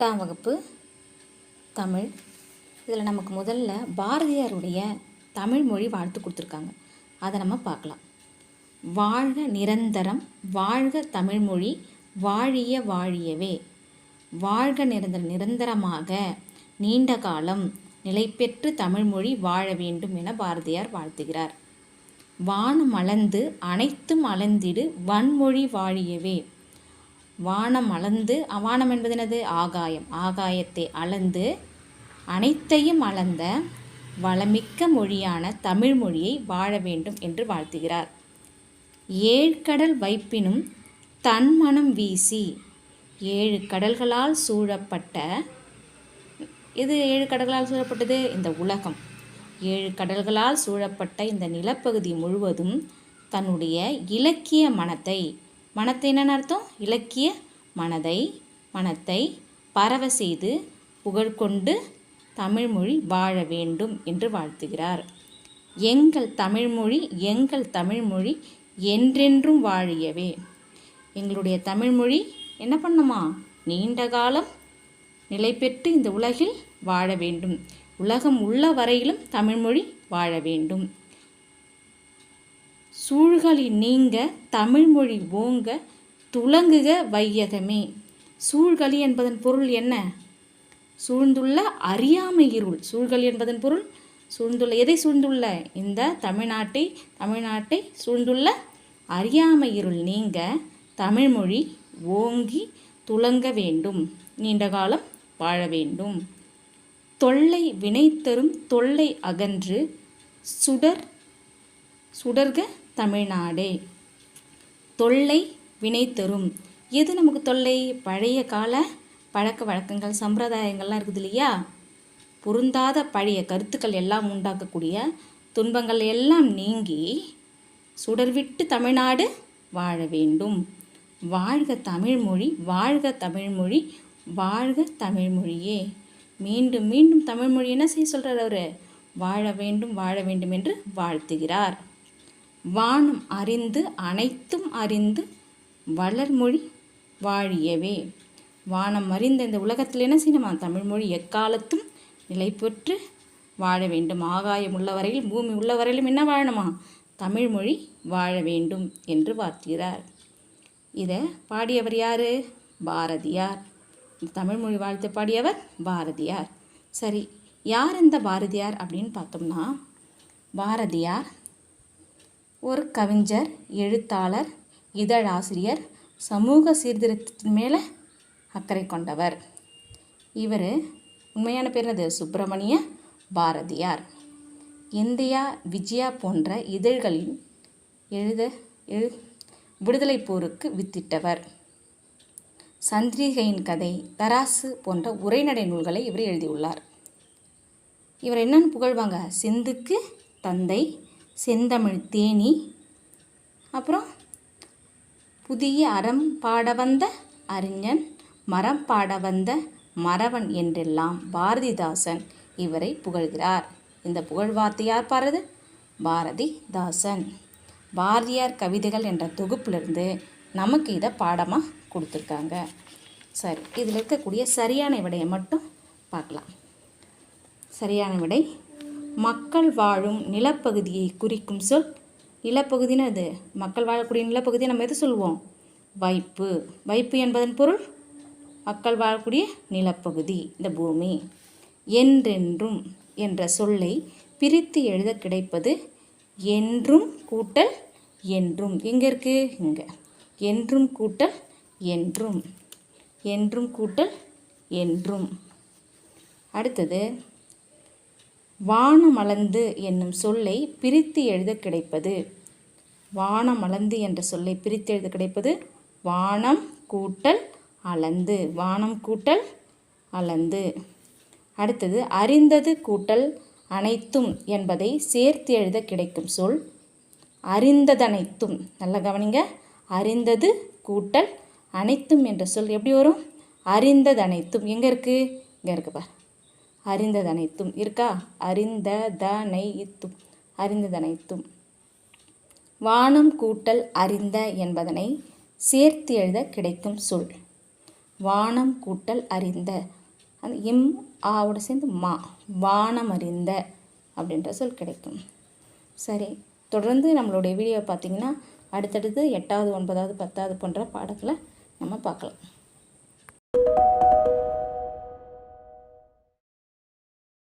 8ஆம் வகுப்பு தமிழ். இதில் நமக்கு முதல்ல பாரதியாருடைய தமிழ் மொழி வாழ்த்து கொடுத்துருக்காங்க. அதை நம்ம பார்க்கலாம். வாழ்க நிரந்தரம், வாழ்க தமிழ்மொழி, வாழிய வாழியவே. வாழ்க நிரந்தரமாக நீண்ட காலம் நிலை பெற்று தமிழ்மொழி வாழ வேண்டும் என பாரதியார் வாழ்த்துகிறார். வானம் அளந்து அனைத்தும் அளந்திடு வன்மொழி வாழியவே. வானம் அளந்து, வானம் என்பது என்னது? ஆகாயம். ஆகாயத்தை அளந்து அனைத்தையும் அளந்த வளமிக்க மொழியான தமிழ் மொழியை வாழ வேண்டும் என்று வாழ்த்துகிறார். ஏழ்கடல் வைப்பினும் தன்மனம் வீசி. 7 கடல்களால் சூழப்பட்ட, இது 7 கடல்களால் சூழப்பட்டது? இந்த உலகம். 7 கடல்களால் சூழப்பட்ட இந்த நிலப்பகுதி முழுவதும் தன்னுடைய இலக்கிய மனத்தை என்னென்னு அர்த்தம்? இலக்கிய மனத்தை பரவ செய்து புகழ்கொண்டு தமிழ்மொழி வாழ வேண்டும் என்று வாழ்த்துகிறார். எங்கள் தமிழ்மொழி என்றென்றும் வாழியவே. எங்களுடைய தமிழ்மொழி என்ன பண்ணுமா? நீண்ட காலம் நிலை பெற்று இந்த உலகில் வாழ வேண்டும். உலகம் உள்ள வரையிலும் தமிழ்மொழி வாழ வேண்டும். சூழ்களி நீங்க தமிழ்மொழி ஓங்க துலங்குக வையகமே. சூழ்களி என்பதன் பொருள் என்ன? சூழ்ந்துள்ள அறியாமை இருள். சூழ்களி என்பதன் பொருள் சூழ்ந்துள்ள, எதை சூழ்ந்துள்ள? இந்த தமிழ்நாட்டை சூழ்ந்துள்ள அறியாமை இருள் நீங்க தமிழ்மொழி ஓங்கி துலங்க வேண்டும், நீண்ட காலம் வாழ வேண்டும். தொல்லை வினைத்தரும் தொல்லை அகன்று சுடர்க தமிழ்நாடே. தொல்லை வினை தரும். எது நமக்கு தொல்லை? பழைய கால பழக்க வழக்கங்கள், சம்பிரதாயங்கள்லாம் இருக்குது இல்லையா? பொருந்தாத பழைய கருத்துக்கள் எல்லாம் உண்டாக்கக்கூடிய துன்பங்கள் எல்லாம் நீங்கி சுடர்விட்டு தமிழ்நாடு வாழ வேண்டும். வாழ்க தமிழ்மொழி, வாழ்க தமிழ்மொழி, வாழ்க தமிழ்மொழியே. மீண்டும் மீண்டும் தமிழ்மொழி என்ன செய்ய சொல்கிறார் அவர்? வாழ வேண்டும் என்று வாழ்த்துகிறார். வானம் அறிந்து அனைத்தும் அறிந்து வளர்மொழி வாழியவே. வானம் அறிந்த இந்த உலகத்தில் என்ன செய்யணுமா? தமிழ்மொழி எக்காலத்தும் நிலை பெற்று வாழ வேண்டும். ஆகாயம் உள்ள வரையில், பூமி உள்ள வரையிலும் என்ன வாழணுமா? தமிழ்மொழி வாழ வேண்டும் என்று வாழ்த்துகிறார். இதை பாடியவர் யார்? பாரதியார். தமிழ்மொழி வாழ்த்து பாடியவர் பாரதியார். சரி, யார் இந்த பாரதியார் அப்படின்னு பார்த்தோம்னா, பாரதியார் ஒரு கவிஞர், எழுத்தாளர், இதழாசிரியர், சமூக சீர்திருத்தத்தின் மேலே அக்கறை கொண்டவர். இவர் உண்மையான பேர் என்னது? சுப்பிரமணிய பாரதியார். இந்தியா விஜயா போன்ற இதழ்களின் விடுதலை போருக்கு வித்திட்டவர். சந்திரிகையின் கதை, தராசு போன்ற உரைநடை நூல்களை இவர் எழுதியுள்ளார். இவர் என்னன்னு புகழ்வாங்க? செந்துக்கு தந்தை, செந்தமிழ் தேனி, அப்புறம் புதிய அறம் பாட வந்த அறிஞன், மரம் பாட வந்த மறவன் என்றெல்லாம் பாரதிதாசன் இவரை புகழ்கிறார். இந்த புகழ் வார்த்தை யார் பாடுறது? பாரதிதாசன். பாரதியார் கவிதைகள் என்ற தொகுப்பிலிருந்து நமக்கு இதை பாடமாக கொடுத்துருக்காங்க. சரி, இதில் இருக்கக்கூடிய சரியான விடையை மட்டும் பார்க்கலாம். சரியான விடை, மக்கள் வாழும் நிலப்பகுதியை குறிக்கும் சொல். நிலப்பகுதின்னு அது மக்கள் வாழக்கூடிய நிலப்பகுதியை நம்ம எது சொல்லுவோம்? வைப்பு. வைப்பு என்பதன் பொருள் மக்கள் வாழக்கூடிய நிலப்பகுதி, இந்த பூமி. என்றென்றும் என்ற சொல்லை பிரித்து எழுத கிடைப்பது என்றும் கூட்டல் என்றும். எங்கே இருக்கு? இங்கே. என்றும் கூட்டல் என்றும். என்றும் கூட்டல் என்றும். அடுத்தது, வானமளந்து என்னும் சொல்லை பிரித்து எழுத கிடைப்பது. வானமளந்து என்ற சொல்லை பிரித்து எழுத கிடைப்பது வானம் கூட்டல் அளந்து. வானம் கூட்டல் அளந்து. அடுத்தது, அறிந்தது கூட்டல் அனைத்தும் என்பதை சேர்த்து எழுத கிடைக்கும் சொல் அறிந்ததனைத்தும். நல்லா கவனிங்க. அறிந்தது கூட்டல் அனைத்தும் என்ற சொல் எப்படி வரும்? அறிந்ததனைத்தும். எங்கே இருக்குது? இங்கே இருக்கு பார். அறிந்ததனைத்தும் இருக்கா? அறிந்ததனைத்தும். அறிந்ததனைத்தும். வானம் கூட்டல் அறிந்த என்பதனை சேர்த்து எழுத கிடைக்கும் சொல் வானம் கூட்டல் அறிந்த, அந்த இம் ஆவோட சேர்ந்து மா, வானம் அறிந்த அப்படின்ற சொல் கிடைக்கும். சரி, தொடர்ந்து நம்மளுடைய வீடியோ பார்த்திங்கன்னா அடுத்தடுத்து 8வது 9வது 10வது போன்ற பாடங்களை நம்ம பார்க்கலாம்.